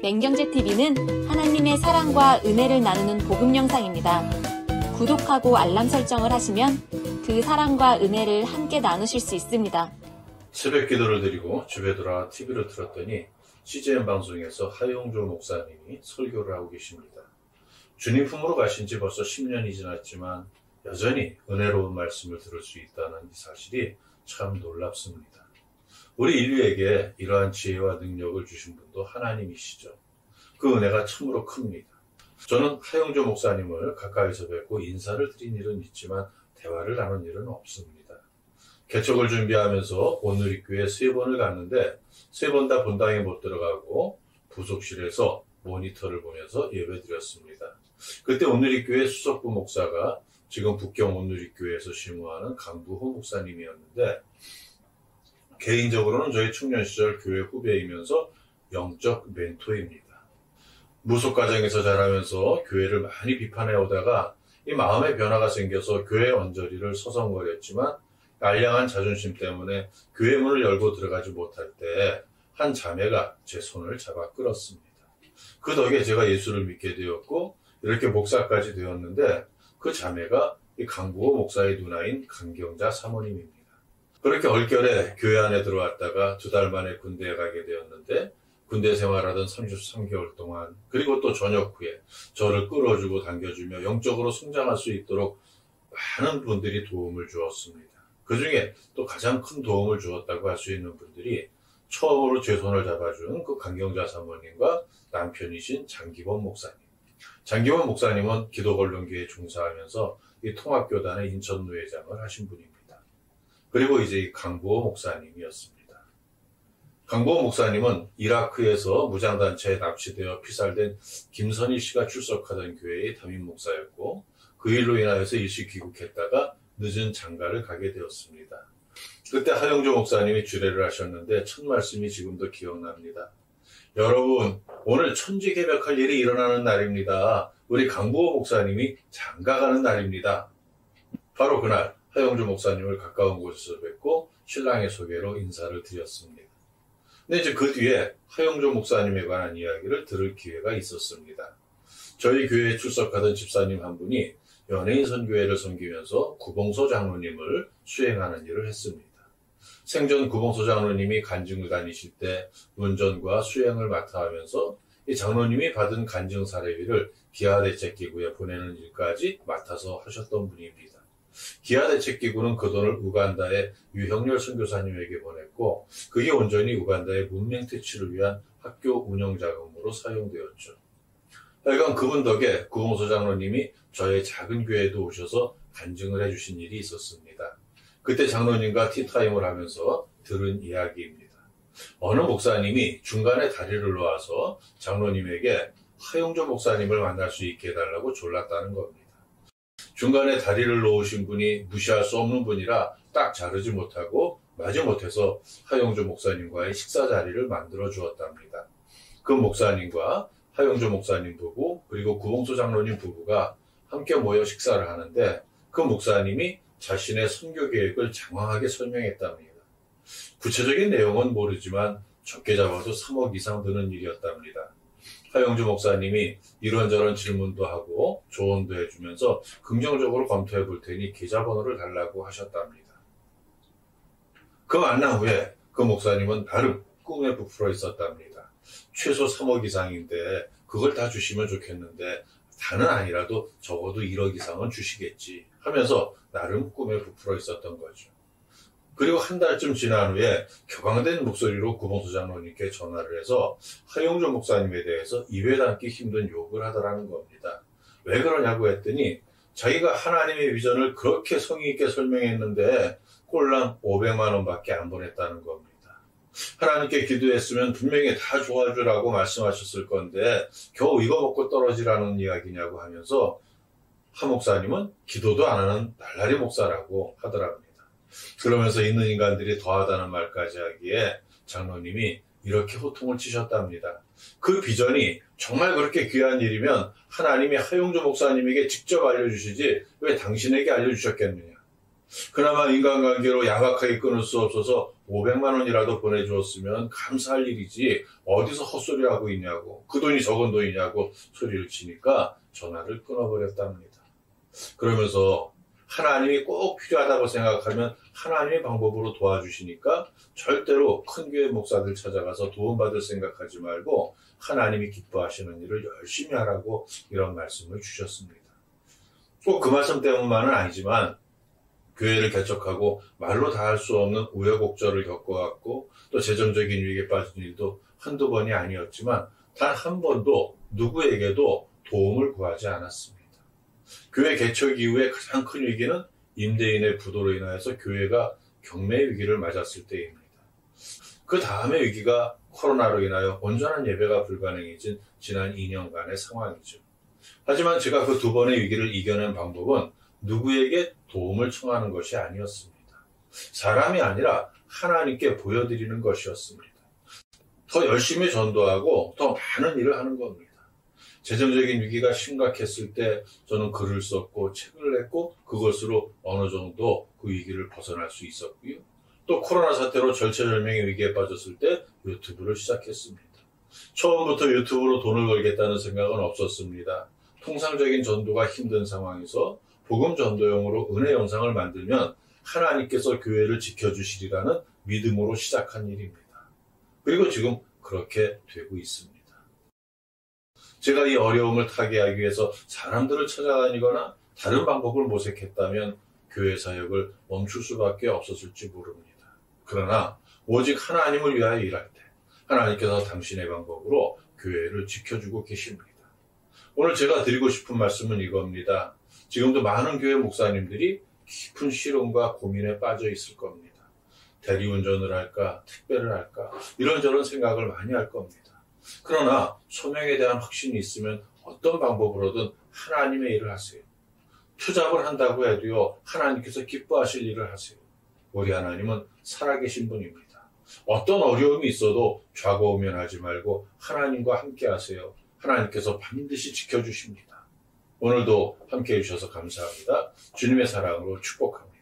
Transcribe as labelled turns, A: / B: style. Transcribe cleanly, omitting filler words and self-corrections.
A: 맹경제TV는 하나님의 사랑과 은혜를 나누는 복음 영상입니다. 구독하고 알람 설정을 하시면 그 사랑과 은혜를 함께 나누실 수 있습니다.
B: 새벽 기도를 드리고 집에 돌아와 TV를 틀었더니 CGN 방송에서 하용조 목사님이 설교를 하고 계십니다. 주님 품으로 가신 지 벌써 10년이 지났지만 여전히 은혜로운 말씀을 들을 수 있다는 이 사실이 참 놀랍습니다. 우리 인류에게 이러한 지혜와 능력을 주신 분도 하나님이시죠. 그 은혜가 참으로 큽니다. 저는 하용조 목사님을 가까이서 뵙고 인사를 드린 일은 있지만 대화를 나눈 일은 없습니다. 개척을 준비하면서 온누리교회 3번을 갔는데 3번 다 본당에 못 들어가고 부속실에서 모니터를 보면서 예배드렸습니다. 그때 온누리교회 수석부 목사가 지금 북경 온누리교회에서 심우하는 강부호 목사님이었는데 개인적으로는 저희 청년 시절 교회 후배이면서 영적 멘토입니다. 무속과정에서 자라면서 교회를 많이 비판해 오다가 이 마음의 변화가 생겨서 교회 언저리를 서성거렸지만 알량한 자존심 때문에 교회 문을 열고 들어가지 못할 때 한 자매가 제 손을 잡아 끌었습니다. 그 덕에 제가 예수를 믿게 되었고 이렇게 목사까지 되었는데 그 자매가 이 강부호 목사의 누나인 강경자 사모님입니다. 그렇게 얼결에 교회 안에 들어왔다가 2달 만에 군대에 가게 되었는데 군대 생활하던 33개월 동안 그리고 또 전역 후에 저를 끌어주고 당겨주며 영적으로 성장할 수 있도록 많은 분들이 도움을 주었습니다. 그 중에 또 가장 큰 도움을 주었다고 할 수 있는 분들이 처음으로 제 손을 잡아준 그 강경자 사모님과 남편이신 장기범 목사님. 장기범 목사님은 기도걸론교회에 종사하면서 이 통합교단의 인천노회장을 하신 분입니다. 그리고 이제 이 강부호 목사님이었습니다. 강부호 목사님은 이라크에서 무장단체에 납치되어 피살된 김선희 씨가 출석하던 교회의 담임 목사였고 그 일로 인하여서 일시 귀국했다가 늦은 장가를 가게 되었습니다. 그때 하용조 목사님이 주례를 하셨는데 첫 말씀이 지금도 기억납니다. 여러분, 오늘 천지개벽할 일이 일어나는 날입니다. 우리 강부호 목사님이 장가가는 날입니다. 바로 그날 하용조 목사님을 가까운 곳에서 뵙고 신랑의 소개로 인사를 드렸습니다. 근데 이제 그 뒤에 하용조 목사님에 관한 이야기를 들을 기회가 있었습니다. 저희 교회에 출석하던 집사님 한 분이 연예인 선교회를 섬기면서 구봉소 장로님을 수행하는 일을 했습니다. 생전 구봉소 장로님이 간증을 다니실 때 운전과 수행을 맡아 하면서 이 장로님이 받은 간증 사례비를 기아대책기구에 보내는 일까지 맡아서 하셨던 분입니다. 기아대책기구는 그 돈을 우간다의 유형렬 선교사님에게 보냈고 그게 온전히 우간다의 문명 퇴치를 위한 학교 운영 자금으로 사용되었죠. 하여간 그분 덕에 구봉소 장로님이 저의 작은 교회에도 오셔서 간증을 해주신 일이 있었습니다. 그때 장로님과 티타임을 하면서 들은 이야기입니다. 어느 목사님이 중간에 다리를 놓아서 장로님에게 하용조 목사님을 만날 수 있게 해달라고 졸랐다는 겁니다. 중간에 다리를 놓으신 분이 무시할 수 없는 분이라 딱 자르지 못하고 마지못해서 하용조 목사님과의 식사 자리를 만들어 주었답니다. 그 목사님과 하용조 목사님 부부 그리고 구봉소 장로님 부부가 함께 모여 식사를 하는데 그 목사님이 자신의 선교 계획을 장황하게 설명했답니다. 구체적인 내용은 모르지만 적게 잡아도 3억 이상 드는 일이었답니다. 하용조 목사님이 이런저런 질문도 하고 조언도 해주면서 긍정적으로 검토해 볼 테니 계좌번호를 달라고 하셨답니다. 그 만남 후에 그 목사님은 나름 꿈에 부풀어 있었답니다. 최소 3억 이상인데 그걸 다 주시면 좋겠는데 다는 아니라도 적어도 1억 이상은 주시겠지 하면서 나름 꿈에 부풀어 있었던 거죠. 그리고 한 달쯤 지난 후에 격앙된 목소리로 구봉소 장로님께 전화를 해서 하용조 목사님에 대해서 입에 담기 힘든 욕을 하더라는 겁니다. 왜 그러냐고 했더니 자기가 하나님의 비전을 그렇게 성의 있게 설명했는데 꼴랑 500만 원밖에 안 보냈다는 겁니다. 하나님께 기도했으면 분명히 다 도와주라고 말씀하셨을 건데 겨우 이거 먹고 떨어지라는 이야기냐고 하면서 하 목사님은 기도도 안 하는 날라리 목사라고 하더랍니다. 그러면서 있는 인간들이 더하다는 말까지 하기에 장로님이 이렇게 호통을 치셨답니다. 그 비전이 정말 그렇게 귀한 일이면 하나님이 하용조 목사님에게 직접 알려주시지 왜 당신에게 알려주셨겠느냐. 그나마 인간관계로 야박하게 끊을 수 없어서 500만 원이라도 보내주었으면 감사할 일이지 어디서 헛소리하고 있냐고, 그 돈이 적은 돈이냐고 소리를 치니까 전화를 끊어버렸답니다. 그러면서 하나님이 꼭 필요하다고 생각하면 하나님의 방법으로 도와주시니까 절대로 큰 교회 목사들 찾아가서 도움받을 생각하지 말고 하나님이 기뻐하시는 일을 열심히 하라고 이런 말씀을 주셨습니다. 꼭 그 말씀 때문만은 아니지만 교회를 개척하고 말로 다 할 수 없는 우여곡절을 겪어왔고 또 재정적인 위기에 빠진 일도 한두 번이 아니었지만 단 한 번도 누구에게도 도움을 구하지 않았습니다. 교회 개척 이후에 가장 큰 위기는 임대인의 부도로 인하여서 교회가 경매 위기를 맞았을 때입니다. 그 다음의 위기가 코로나로 인하여 온전한 예배가 불가능해진 지난 2년간의 상황이죠. 하지만 제가 그 두 번의 위기를 이겨낸 방법은 누구에게 도움을 청하는 것이 아니었습니다. 사람이 아니라 하나님께 보여드리는 것이었습니다. 더 열심히 전도하고 더 많은 일을 하는 겁니다. 재정적인 위기가 심각했을 때 저는 글을 썼고 책을 냈고 그것으로 어느 정도 그 위기를 벗어날 수 있었고요. 또 코로나 사태로 절체절명의 위기에 빠졌을 때 유튜브를 시작했습니다. 처음부터 유튜브로 돈을 벌겠다는 생각은 없었습니다. 통상적인 전도가 힘든 상황에서 복음 전도용으로 은혜 영상을 만들면 하나님께서 교회를 지켜주시리라는 믿음으로 시작한 일입니다. 그리고 지금 그렇게 되고 있습니다. 제가 이 어려움을 타개하기 위해서 사람들을 찾아다니거나 다른 방법을 모색했다면 교회 사역을 멈출 수밖에 없었을지 모릅니다. 그러나 오직 하나님을 위하여 일할 때 하나님께서 당신의 방법으로 교회를 지켜주고 계십니다. 오늘 제가 드리고 싶은 말씀은 이겁니다. 지금도 많은 교회 목사님들이 깊은 시름과 고민에 빠져 있을 겁니다. 대리운전을 할까, 택배를 할까, 이런저런 생각을 많이 할 겁니다. 그러나 소명에 대한 확신이 있으면 어떤 방법으로든 하나님의 일을 하세요. 투잡을 한다고 해도요, 하나님께서 기뻐하실 일을 하세요. 우리 하나님은 살아계신 분입니다. 어떤 어려움이 있어도 좌고우면하지 말고 하나님과 함께 하세요. 하나님께서 반드시 지켜주십니다. 오늘도 함께 해주셔서 감사합니다. 주님의 사랑으로 축복합니다.